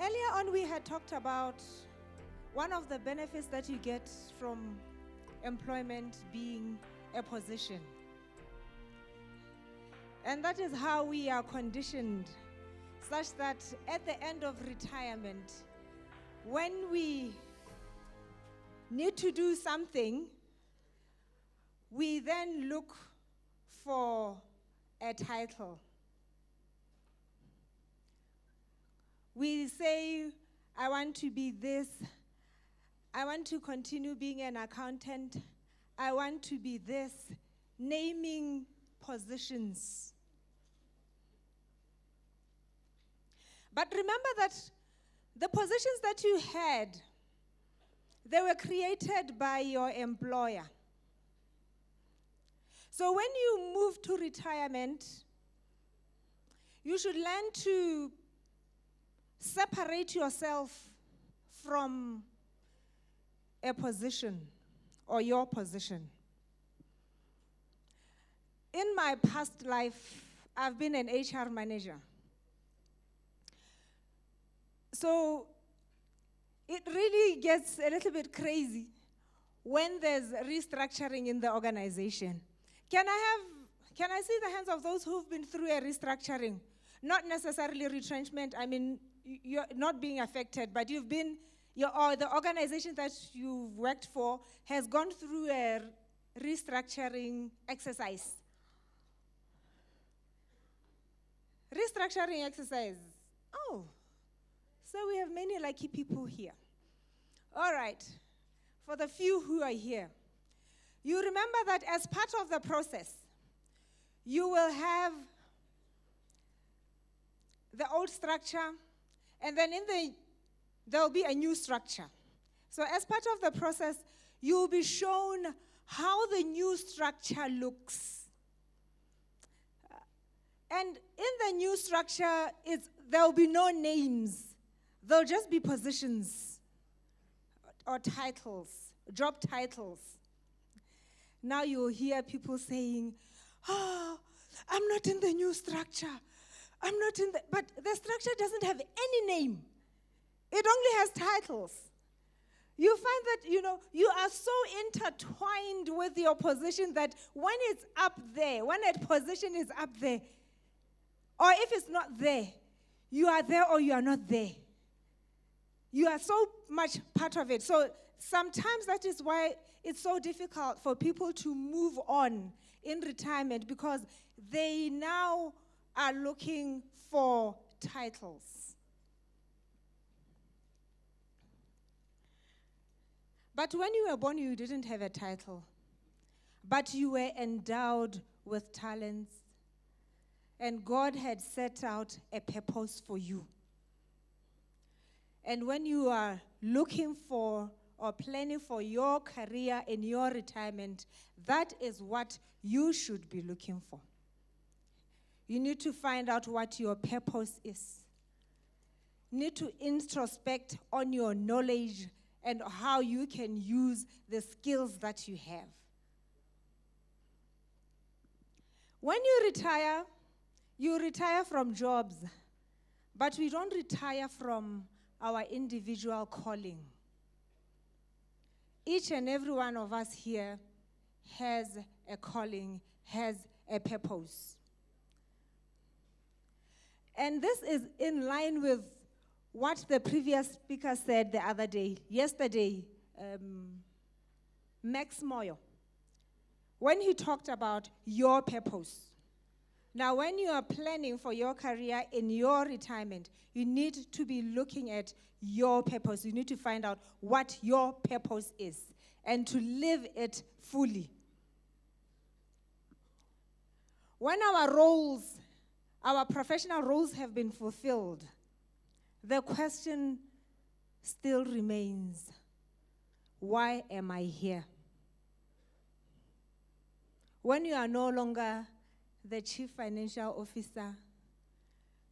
Earlier on, we had talked about one of the benefits that you get from employment being a position. And that is how we are conditioned, such that at the end of retirement, when we need to do something, we then look for a title. We say, I want to be this. I want to continue being an accountant. I want to be this. Naming positions. But remember that the positions that you had, they were created by your employer. So when you move to retirement, you should learn to separate yourself from a position or your position. In my past life, I've been an HR manager. So it really gets a little bit crazy when there's restructuring in the organization. Can I see the hands of those who've been through a restructuring? Not necessarily retrenchment. I mean, you're not being affected, but you've been, or the organization that you've worked for has gone through a restructuring exercise. Restructuring exercise. Oh, so we have many lucky people here. All right, for the few who are here, you remember that as part of the process, you will have the old structure, and then there will be a new structure. So as part of the process, you will be shown how the new structure looks. And in the new structure, there will be no names. There will just be positions or titles, job titles. Now you will hear people saying, oh, I'm not in the new structure. I'm not in the, but the structure doesn't have any name. It only has titles. You find that, you are so intertwined with your position that when it's up there, when a position is up there, or if it's not there, you are there or you are not there. You are so much part of it. So sometimes that is why it's so difficult for people to move on in retirement, because they now are looking for titles. But when you were born, you didn't have a title, but you were endowed with talents, and God had set out a purpose for you. And when you are looking for or planning for your career in your retirement, that is what you should be looking for. You need to find out what your purpose is. You need to introspect on your knowledge and how you can use the skills that you have. When you retire from jobs, but we don't retire from our individual calling. Each and every one of us here has a calling, has a purpose. And this is in line with what the previous speaker said yesterday, Max Moyo, when he talked about your purpose. Now, when you are planning for your career in your retirement, you need to be looking at your purpose. You need to find out what your purpose is and to live it fully. When our professional roles have been fulfilled, the question still remains, why am I here? When you are no longer the chief financial officer,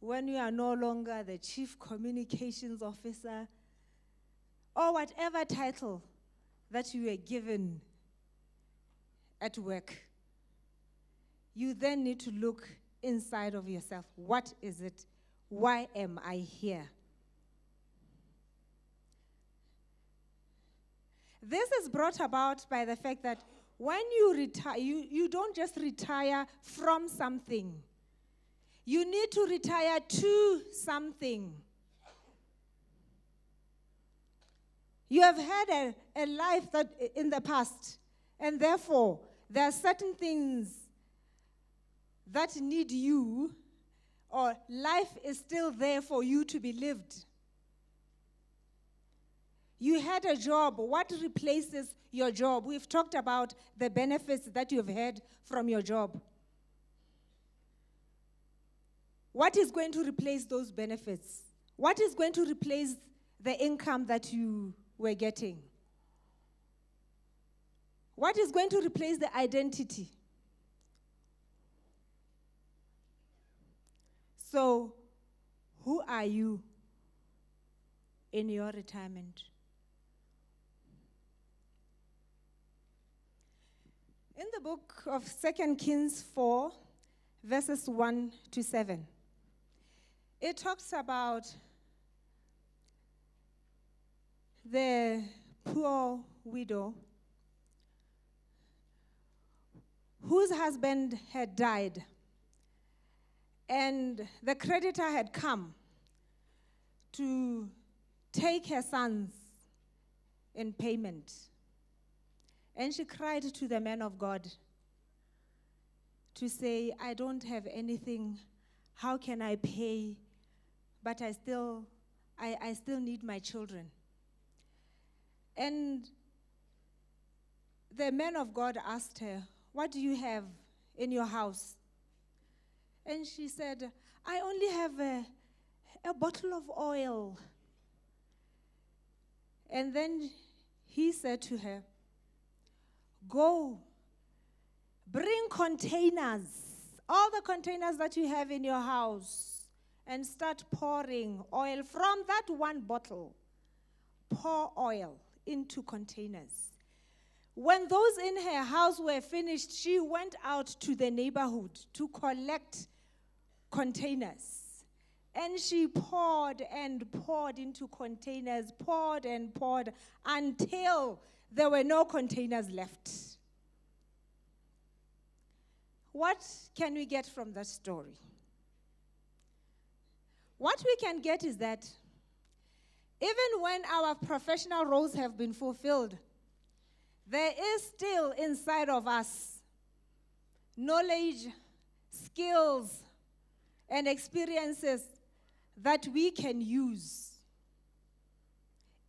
when you are no longer the chief communications officer, or whatever title that you were given at work, you then need to look inside of yourself. What is it? Why am I here? This is brought about by the fact that when you retire, you don't just retire from something. You need to retire to something. You have had a life that in the past, and therefore there are certain things that need you, or life is still there for you to be lived. You had a job. What replaces your job? We've talked about the benefits that you've had from your job. What is going to replace those benefits? What is going to replace the income that you were getting? What is going to replace the identity? So, who are you in your retirement? In the book of 2 Kings 4, verses 1 to 7, it talks about the poor widow whose husband had died, and the creditor had come to take her sons in payment. And she cried to the man of God to say, I don't have anything. How can I pay? But I still need my children. And the man of God asked her, what do you have in your house? And she said, I only have a bottle of oil. And then he said to her, go, bring containers, all the containers that you have in your house, and start pouring oil from that one bottle. Pour oil into containers. When those in her house were finished, she went out to the neighborhood to collect containers. And she poured and poured into containers, poured and poured, until there were no containers left. What can we get from that story? What we can get is that even when our professional roles have been fulfilled, there is still inside of us knowledge, skills, and experiences that we can use.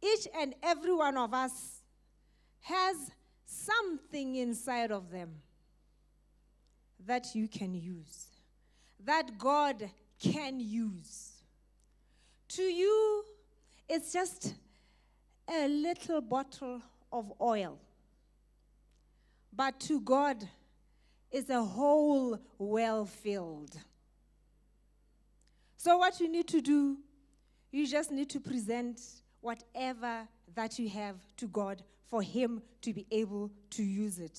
Each and every one of us has something inside of them that you can use, that God can use. To you, it's just a little bottle of oil. But to God, it's a whole well filled. So what you need to do, you just need to present whatever that you have to God for Him to be able to use it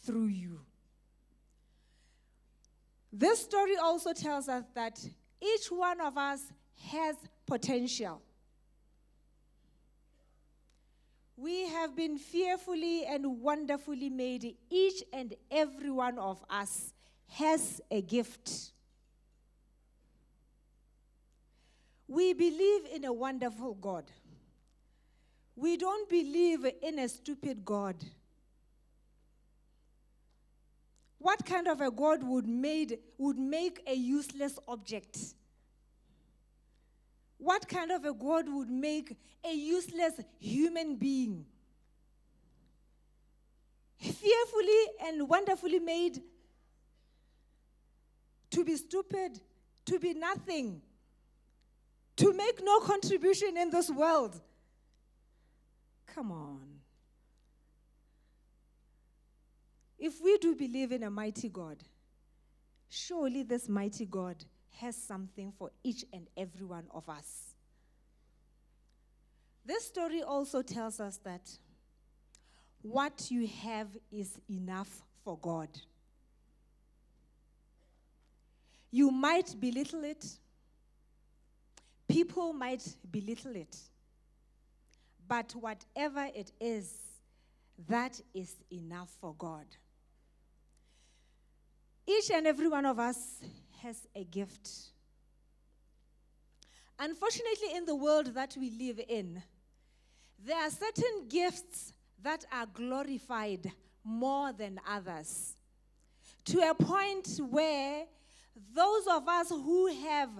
through you. This story also tells us that each one of us has potential. We have been fearfully and wonderfully made. Each and every one of us has a gift. We believe in a wonderful God. We don't believe in a stupid God. What kind of a God would make a useless object? What kind of a God would make a useless human being? Fearfully and wonderfully made to be stupid, to be nothing, to make no contribution in this world. Come on. If we do believe in a mighty God, surely this mighty God has something for each and every one of us. This story also tells us that what you have is enough for God. You might belittle it. People might belittle it. But whatever it is, that is enough for God. Each and every one of us has a gift. Unfortunately, in the world that we live in, there are certain gifts that are glorified more than others, to a point where those of us who have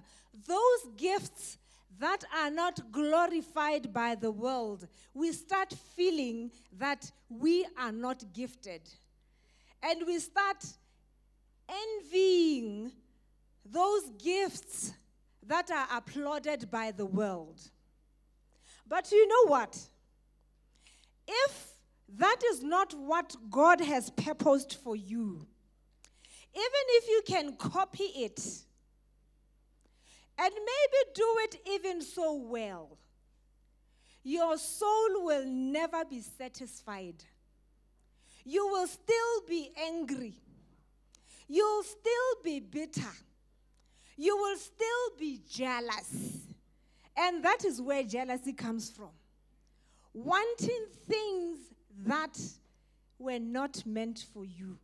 those gifts that are not glorified by the world, we start feeling that we are not gifted. And we start envying those gifts that are applauded by the world. But you know what? If that is not what God has purposed for you, even if you can copy it, and maybe do it even so well, your soul will never be satisfied. You will still be angry. You'll still be bitter. You will still be jealous. And that is where jealousy comes from. Wanting things that were not meant for you.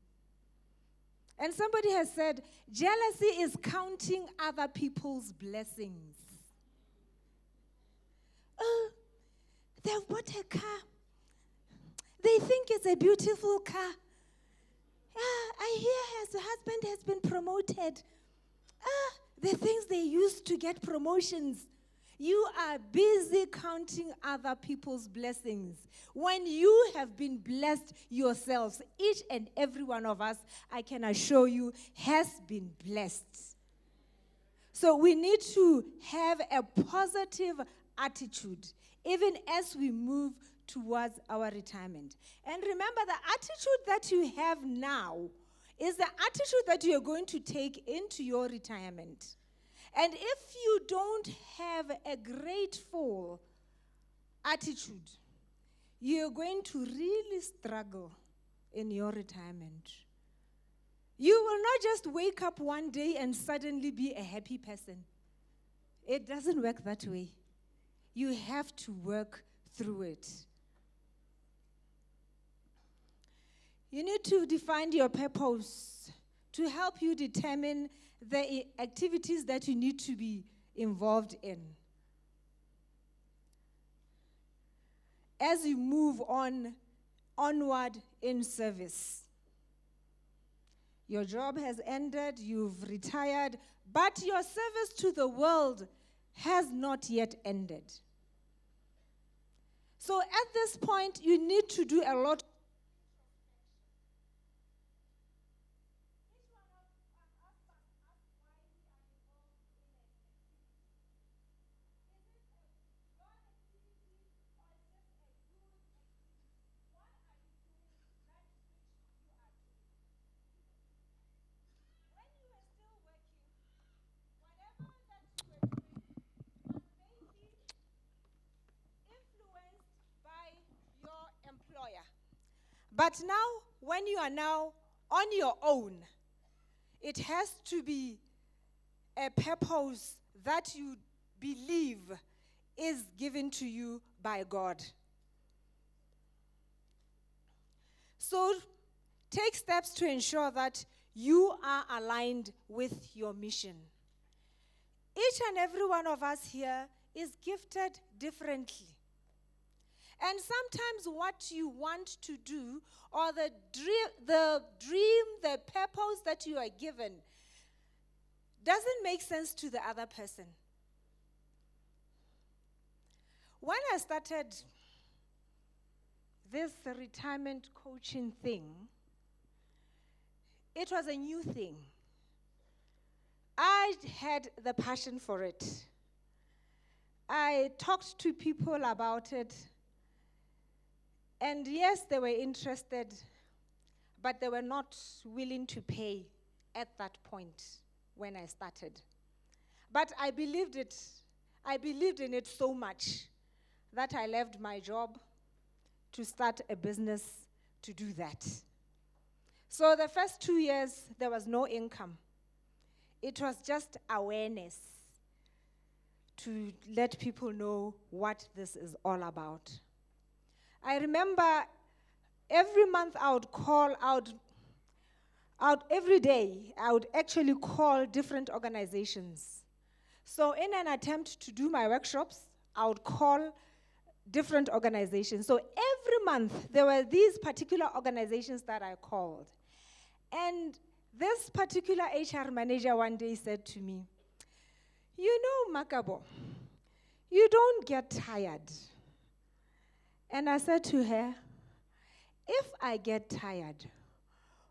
And somebody has said, jealousy is counting other people's blessings. Oh, they've bought a car. They think it's a beautiful car. I hear her husband has been promoted. The things they used to get promotions. You are busy counting other people's blessings when you have been blessed yourselves. Each and every one of us, I can assure you, has been blessed. So we need to have a positive attitude, even as we move towards our retirement. And remember, the attitude that you have now is the attitude that you are going to take into your retirement. And if you don't have a grateful attitude, you're going to really struggle in your retirement. You will not just wake up one day and suddenly be a happy person. It doesn't work that way. You have to work through it. You need to define your purpose to help you determine the activities that you need to be involved in. As you move onward in service. Your job has ended, you've retired, but your service to the world has not yet ended. So at this point, you need to do a lot. But now, when you are now on your own, it has to be a purpose that you believe is given to you by God. So, take steps to ensure that you are aligned with your mission. Each and every one of us here is gifted differently. And sometimes what you want to do, or the dream, the purpose that you are given, doesn't make sense to the other person. When I started this retirement coaching thing, it was a new thing. I had the passion for it. I talked to people about it. And yes, they were interested, but they were not willing to pay at that point when I started. But I believed it. I believed in it so much that I left my job to start a business to do that. So the first 2 years, there was no income. It was just awareness to let people know what this is all about. I remember every month I would call out every day, I would actually call different organizations. So in an attempt to do my workshops, I would call different organizations. So every month, there were these particular organizations that I called. And this particular HR manager one day said to me, "You know, Kabo, you don't get tired." And I said to her, "If I get tired,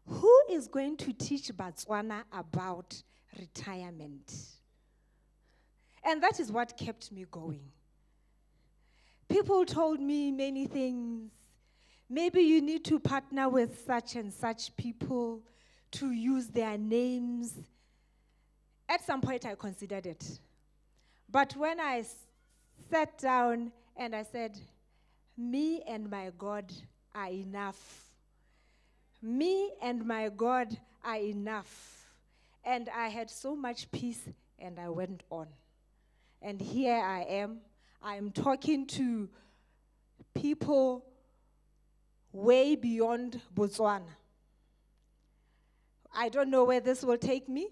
who is going to teach Botswana about retirement?" And that is what kept me going. People told me many things. Maybe you need to partner with such and such people to use their names. At some point, I considered it. But when I sat down and I said, me and my God are enough. Me and my God are enough. And I had so much peace, and I went on. And here I am. I'm talking to people way beyond Botswana. I don't know where this will take me.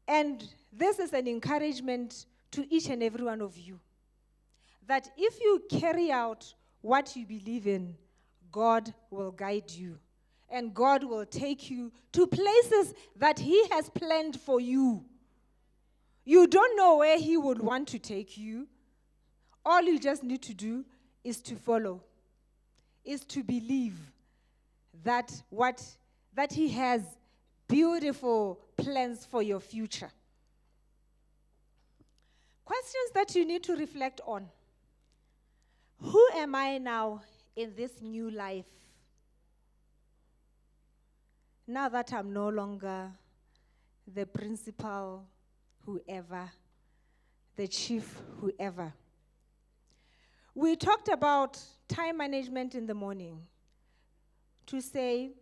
And this is an encouragement to each and every one of you, that if you carry out what you believe in, God will guide you. And God will take you to places that He has planned for you. You don't know where He would want to take you. All you just need to do is to follow, is to believe that He has beautiful plans for your future. Questions that you need to reflect on. Who am I now in this new life? Now that I'm no longer the principal whoever, the chief whoever. We talked about time management in the morning to say,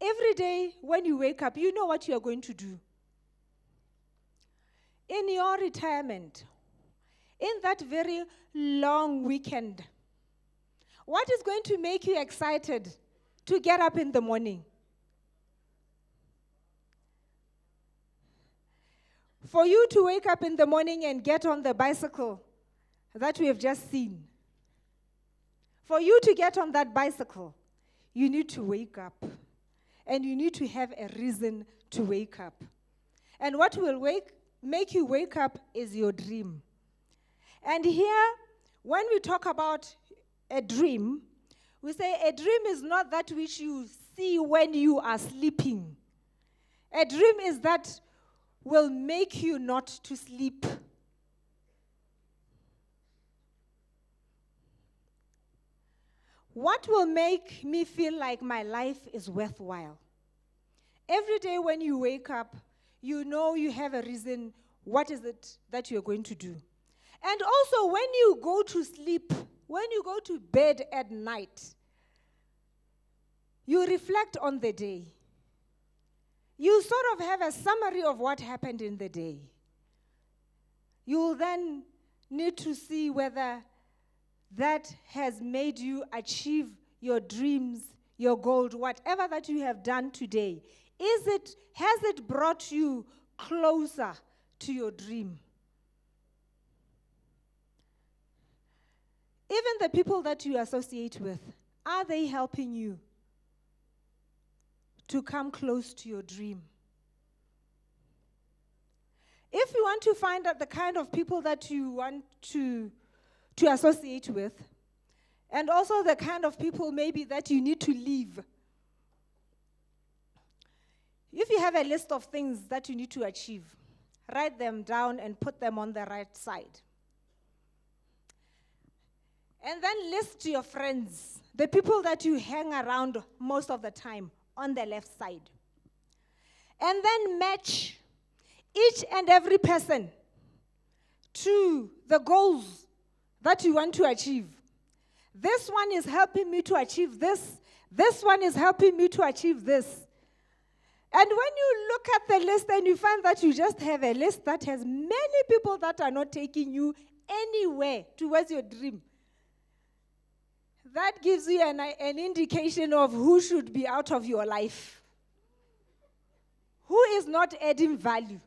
every day when you wake up, you know what you are going to do. In your retirement, in that very long weekend, what is going to make you excited to get up in the morning? For you to wake up in the morning and get on the bicycle that we have just seen. For you to get on that bicycle, you need to wake up. And you need to have a reason to wake up. And what will make you wake up is your dream. And here, when we talk about a dream, we say a dream is not that which you see when you are sleeping. A dream is that will make you not to sleep. What will make me feel like my life is worthwhile? Every day when you wake up, you know you have a reason. What is it that you're going to do? And also when you go to sleep, when you go to bed at night, you reflect on the day. You sort of have a summary of what happened in the day. You will then need to see whether that has made you achieve your dreams, your goal, whatever that you have done today. Has it brought you closer to your dream? Even the people that you associate with, are they helping you to come close to your dream? If you want to find out the kind of people that you want to associate with, and also the kind of people maybe that you need to leave. If you have a list of things that you need to achieve, write them down and put them on the right side. And then list your friends, the people that you hang around most of the time, on the left side. And then match each and every person to the goals that you want to achieve. This one is helping me to achieve this. This one is helping me to achieve this. And when you look at the list and you find that you just have a list that has many people that are not taking you anywhere towards your dream, That gives you an indication of who should be out of your life. Who is not adding value?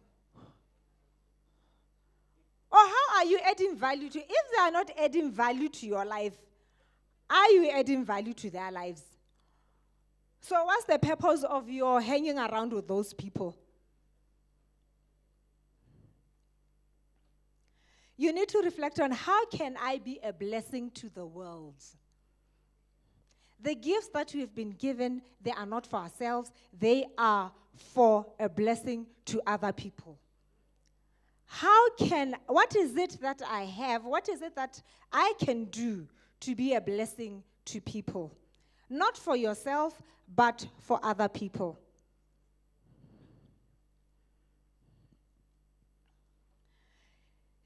Or how are you adding value to? If they are not adding value to your life, are you adding value to their lives? So what's the purpose of your hanging around with those people? You need to reflect on, how can I be a blessing to the world? The gifts that we've been given, they are not for ourselves. They are for a blessing to other people. What is it that I have? What is it that I can do to be a blessing to people? Not for yourself, but for other people.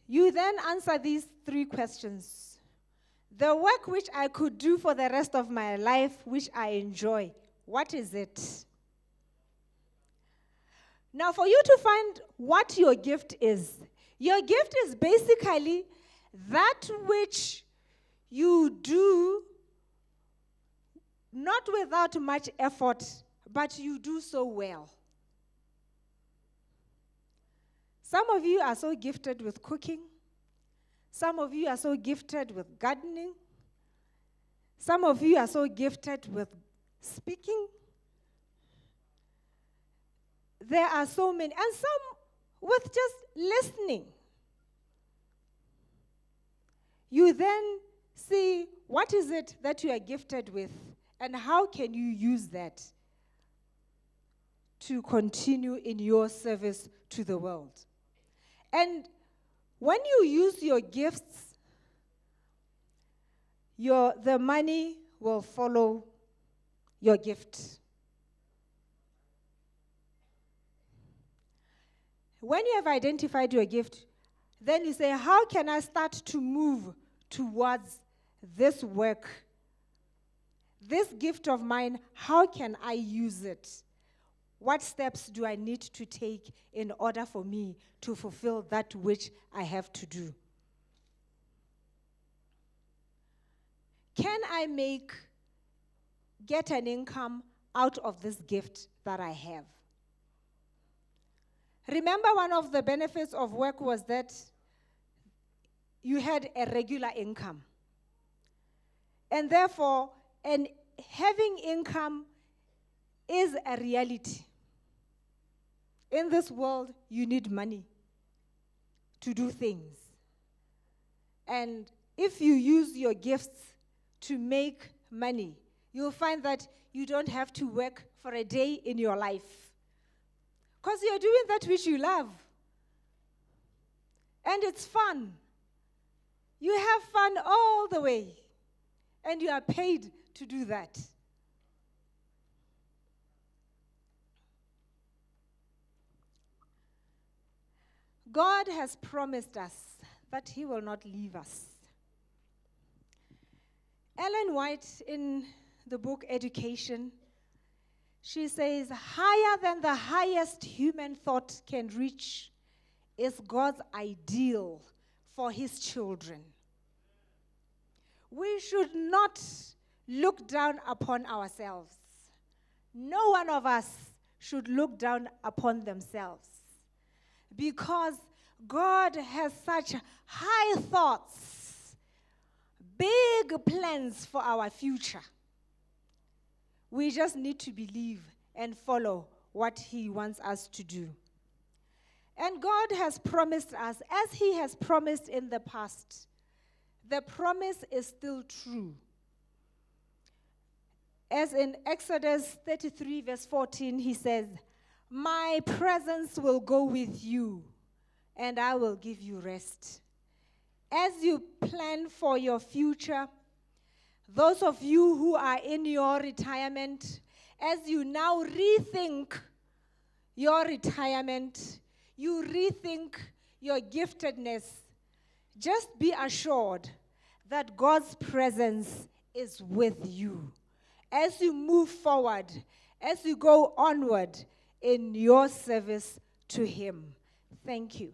You then answer these 3 questions. The work which I could do for the rest of my life, which I enjoy, what is it? Now, for you to find what your gift is basically that which you do not without much effort, but you do so well. Some of you are so gifted with cooking. Some of you are so gifted with gardening. Some of you are so gifted with speaking. There are so many, and some with just listening. You then see what is it that you are gifted with, and how can you use that to continue in your service to the world. And when you use your gifts, the money will follow your gift. When you have identified your gift, then you say, how can I start to move towards this work? This gift of mine, how can I use it? What steps do I need to take in order for me to fulfill that which I have to do? Can I get an income out of this gift that I have? Remember, one of the benefits of work was that you had a regular income. And therefore, having income is a reality. In this world, you need money to do things. And if you use your gifts to make money, you'll find that you don't have to work for a day in your life. Because you're doing that which you love. And it's fun. You have fun all the way. And you are paid to do that. God has promised us that He will not leave us. Ellen White, in the book Education, she says, higher than the highest human thought can reach is God's ideal for His children. We should not look down upon ourselves. No one of us should look down upon themselves, because God has such high thoughts, big plans for our future. We just need to believe and follow what He wants us to do. And God has promised us, as He has promised in the past. The promise is still true. As in Exodus 33, verse 14, He says, my presence will go with you, and I will give you rest. As you plan for your future, those of you who are in your retirement, as you now rethink your retirement, you rethink your giftedness, just be assured that God's presence is with you as you move forward, as you go onward in your service to Him. Thank you.